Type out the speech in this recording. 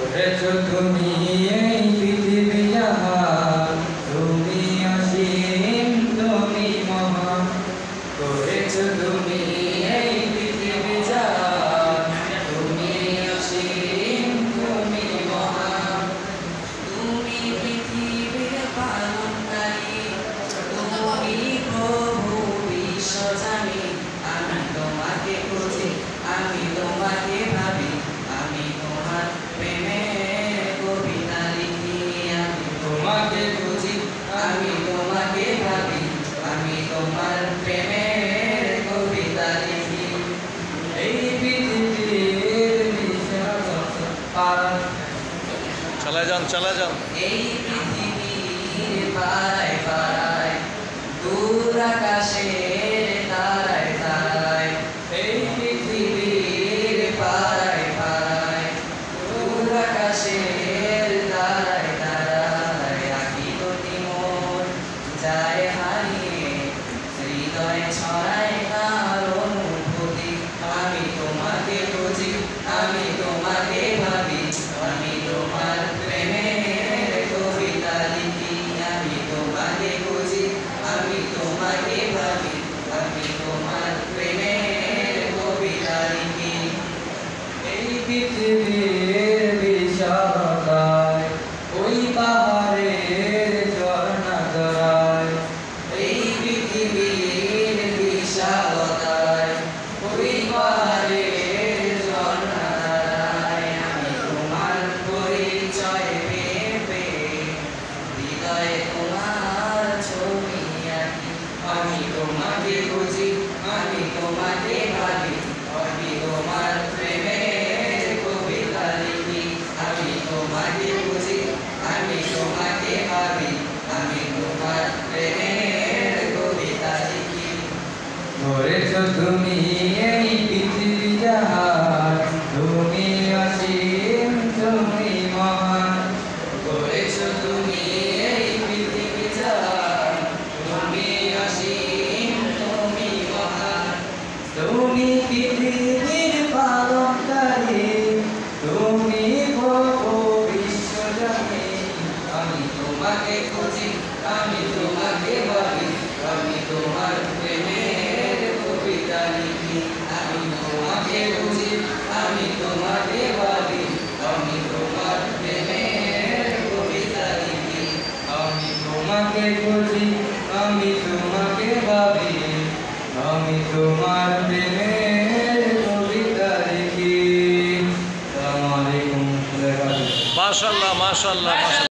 করেছো তুমি এই পৃথিবী জাহান, তুমি অসীম তুমি মহান। করেছো তুমি এই পৃথিবী জাহান, তুমি অসীম তুমি মহান। তুমি পৃথিবীর পালনকারী, তুমি প্রভু বিশ্বজানি। আমি তোমাকে খুঁজি, আমি তোমাকে ভাবি, আমি তোমার প্রেমের কবিতা লিখি। আমি তোমাকে খুঁজি, আমি তোমাকে ভাবি, আমি তোমার প্রেমের কবিতা লিখি। এই পৃথিবীর বিশালতা পার, চলে যান। এই পৃথিবীর পাড়ায় পাড়ায়, দূর আকাশের তারায় তারায়। এই পৃথিবীর পাড়ায় পাড়ায়, দূর আকাশের তারায় তারায়। আঁকি গতি মোর যায় হারিয়ে, হৃদয়ে ছড়ায় তার অনুভূতি। আমি তোমাকে খুঁজি, আমি তোমাকে ভাবি, আমি তোমার প্রেমের কবিতা লিখি। আমি তোমাকে খুঁজি, আমি তোমাকে ভাবি, আমি তোমার প্রেমের কবিতা লিখি। এই পৃথিবীর বিশালতায়, ওই পাহাড়ের ঝর্ণা ধরায়। এই পৃথিবীর বিশালতায়, ওই পাহাড়ের ঝর্ণাধারায়। আমি তোমার পরিচয় পেয়ে পেয়ে, হৃদয়ে তোমার ছবি আঁকি। আমি তোমাকে খুঁজি, আমি তোমাকে ভাবি, আমি তোমার প্রেমের কবিতা লিখি। আমি তোমাকে খুঁজি, আমি তোমাকে ভাবি, আমি তোমার প্রেমের কবিতা লিখি। করেছো তুমি এই পৃথিবী জাহান, তুমি অসীম তুমি মহান। করেছো তুমি এই পৃথিবী জাহান, তুমি অসীম তুমি মহান। তুমি পৃথিবীর পালনকারী, তুমি প্রভু বিশ্বজানি। আমি তোমাকে খুঁজি, আমি তোমাকে ভাবি, আমি তোমার প্রেমের কবিতা লিখি। আমি তোমাকে খুঁজি, আমি তোমাকে ভাবি, আমি তোমার প্রেমের কবিতা লিখি। আমি তোমাকে খুঁজি, আমি তোমাকে ভাবি, আমি তোমার প্রেমের কবিতা লিখি। আসসালামু আলাইকুম। মাশাআল্লাহ।